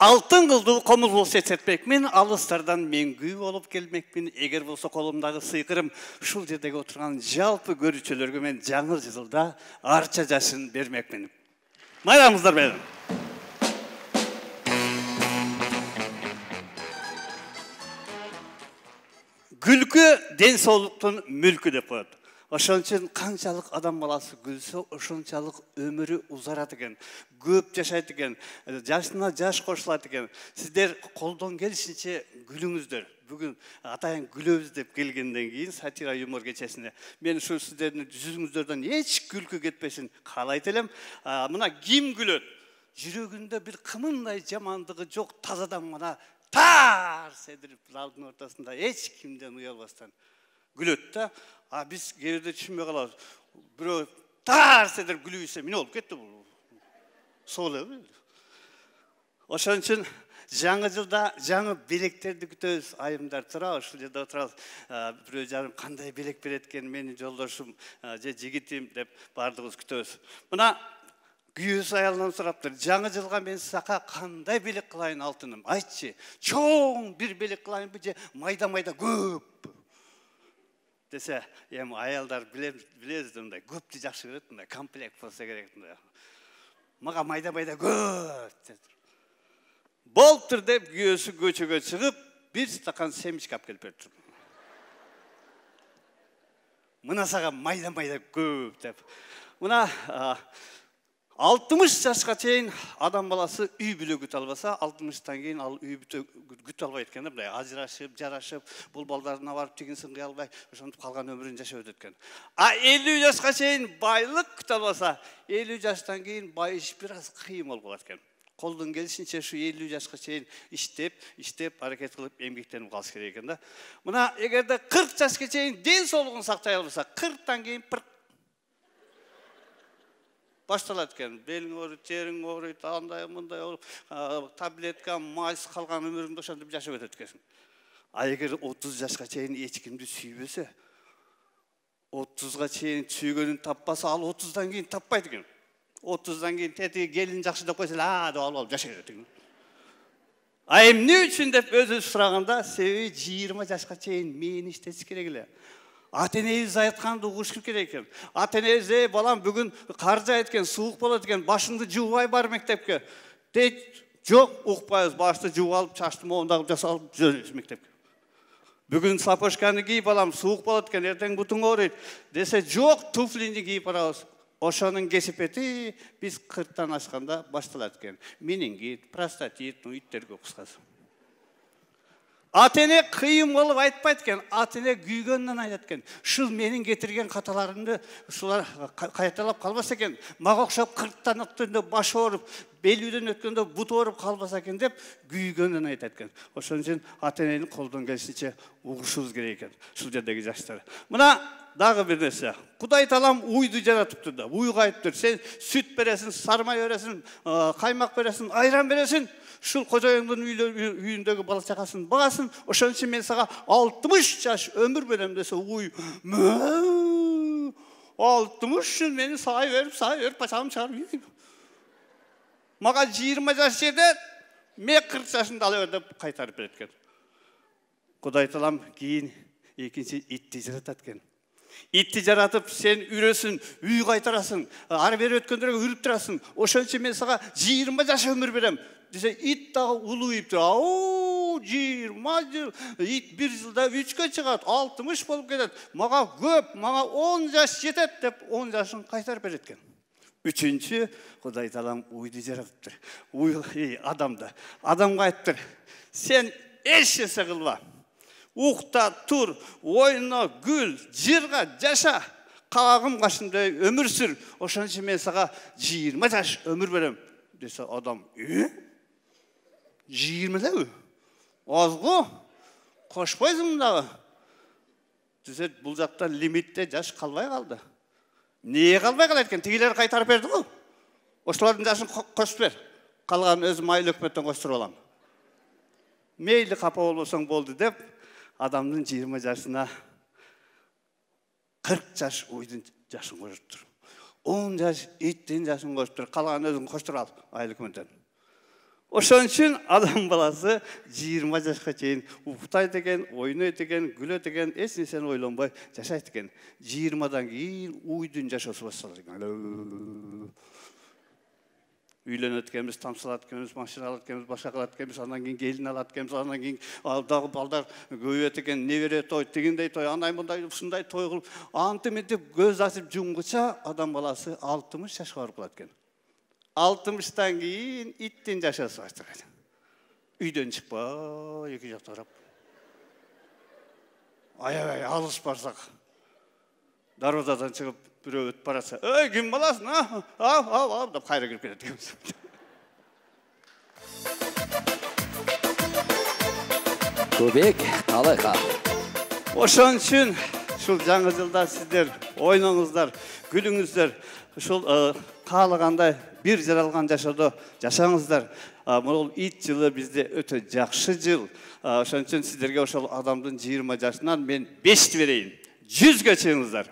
Алтын кылдуу комузул сететмекмин, алыстардан мен күй болуп келмекмин. Эгер болсо колумдагы сыйкырым ушул жердеги отурган жалпы көрүүчүлөргө мен жаңы жылда арча жашын бермекмин. Майрамыңыздар менен. Күлкү ден соолуктун мүлкү деп коет. Ошон үчүн канчалык адам баласы күлсө, ошончалык өмүрү узарат экен, көп жашайт экен, жашына жаш кошулат экен. Сиздер колдон келишинче күлүңүздөр. Бүгүн атайын күлөбүз деп келгенден кийин сатира юмор кечесине мен ушу сиздердин жүзүңүздөрдөн эч күлкү кетпесин каалайт элем. Мына ким күлөт? Жүрөгүндө бир кымындай жамандыгы жок тазадан мына тар седирип залдын ортосунда эч кимден уялбастан күлөт да. Биз кээде түшүнбөй калабыз. Бирөө тар седирип күлүүсө эмне болуп кетти бул? Сол эле. Ошон үчүн жаңы жылда жаңы белектерди күтөбүз. Айымдар турабы, ушул жерде отурабыз. Бирөө жарым кандай белек берет экен менин жолдошум же жигитим деп бардыгыбыз күтөбүз. Мына күйөөсү аялынан сураптыр. Жаңы жылга мен сака кандай белек кылайын алтыным? Айтчы. Чоң бир белек кылайынбы же майда-майда көп? Десе, аялдар билебиз мындай көптү жакшы көрөт, мындай комплект болсо керек мындай. Мага майда-майда көп. Болуптур деп күйөөсү көчөгө чыгып, бир стакан семечка алып келип бериптир. Мына сага майда-майда көп деп. Мына 60 жашка чейин адам баласы үй бүлө күтө албаса, 60тан кийин ал үй бүлө күтө албайт экен да, мындай ажырашып, жарашып, бул балдарына барып тигинсин кыя албай, ошентип калган өмүрүн жашап өтөт экен. 50 жашка чейин байлык күтө албаса, 50 жаштан кийин байыш бир аз кыйын болуп калат экен. Колдон келишинче ушу 50 жашка чейин иштеп, аракет кылып эмгектенип калыш керек экен да. Мына эгерде 40 жашка чейин ден соолугун сактай албаса, 40тан кийин башталат экен. Белиң ооруйт, териң ооруйт, андай мындай таблетка, майс калган өмүрүңдү ошентип жашап өтөт экенсиң. Эгер 30 жашка чейин эч кимди сүйбөсө, 30га чейин сүйгөнүн таппаса, ал 30дан кийин таппайт экен. 30дан кийин тети келин жакшы деп койсо, деп алып жашай берет экен. Эмне үчүн деп өзү сураганда, себеби 20 жашка чейин мени иштетиш керек эле. Ата-энебиз айтканды угуш керек экен. Ата-энебиз балам бүгүн кар жаайт экен, суук болот экен, башыңды жуубай бар мектепке. Дейт, жок, укпайбыз, башты жууп алып, чачты моундагы жасалып жүрөбүз мектепке. Бүгүн сапожканы кий балам, суук болот экен, эртең бутуң ооруйт. Десе, жок, туфлини кийип барабыз. Ошонун кесипети биз 40тан ашканда башталат экен. Менингит, простатит, иттерге кыскасы. Ата-эне кыйын болуп айтпайт экен, ата-эне күйгөндөн айтат экен. Ушул менин кетирген каталарымды ушулар кайталап калбаса экен, мага окшоп 40тан өткөндө баш ооруп, белүүдөн өткөндө бут ооруп калбаса экен деп күйгөндөн айтат экен. Ошон үчүн ата-энени колдон келишинче угушубуз керек экен, ушул жердеги жаштар. Мына дагы бир нерсе. Кудай таалам уйду жаратыптыр да. Уйга айтыптыр, сен сүт бересиң, сармай бересиң, каймак бересиң, айран бересиң. Шул кожоюңдун үйүндөгү бала чакасын багасын, ошон үчүн мен сага 60 жаш өмүр берем десе, уй, 60 үчүн мени сай берип, пачагым чыгарып. Мага 20 жаш жетет, мен 40 жашымда ала бер деп кайтарып берет экен. Кудай таалам кийин экинчи итти жаратат экен. Итти жаратып, сен үрөсүн, үй кайтарасың, ары бери өткөндөргө үрүп турасың. Ошон үчүн мен сага 20 жаш өмүр берем. Десе, ит дагы улуйып тур. 20 жыл, ит бир жылда 3кө чыгат, 60 болуп кетет. Мага көп, мага 10 жаш жетет деп 10 жашын кайтарып берет экен. Үчүнчү, Кудай таалам уйду жаратыптыр. Уй, адамды. Адамга айттыр. Сен эч нерсе кылба. Укта, тур, ойно, гүл, жырга, жаша. Кагым кашындай өмүр сүр. Ошон үчүн мен сага 20 жаш өмүр берем. Десе адам, 20 дагы? Азгы? Кошпойсуң дагы? Десе, бул жакта лимитте жаш калбай калды. Эмне калбай калат экен? Тигилер кайтарып берди го. Ошолордун жашын кошуп бер. Калган өзүм айыл өкмөттөн коштуруп алам. Мейли капа болбосоң болду деп, адамдын 20 жашына 40 жаш уйдун жашын кошуптур. 10 жаш иттин жашын коштур, калган өзүң коштур ал айыл өкмөттөн. Ошон үчүн адам баласы 20 жашка чейин уктайт экен, ойнойт экен, күлөт экен, эч нерсени ойлонбой жашайт экен. 20дан кийин уйдун жашоосу башталат экен. Үйлөнөт экенбиз, тамсылат экенбиз, машина алат экенбиз, башка кылат экенбиз, андан кийин келин алат экенбиз, андан кийин дагы балдар көбөйөт экен, небере той, тигиндей той, андай мындай, ушундай той кылып, антип мынтип көз ачып жумгуча адам баласы 60 жашка барып калат экен. 60-тан кийин иттин жашоосу башталат. Үйдөн чыкпай, эки жакта карап. Аябай алыс барсак, дарбазадан чыгып бирөө өтүп баратса, "Эй, ким баласың? Ау, деп кайра кирип кетет экенбиз. Көбек калайка. Ошон үчүн ушул жаңы жылда сиздер ойноңуздар, күлүңүздөр, ушул каалагандай бир жаралган жашоодо жашаңыздар. Бул ит жылы бизде өтө жакшы жыл. Ошон үчүн сиздерге ошол адамдын 20 жашынан мен 5 берейин. 100гө чыгыңыздар.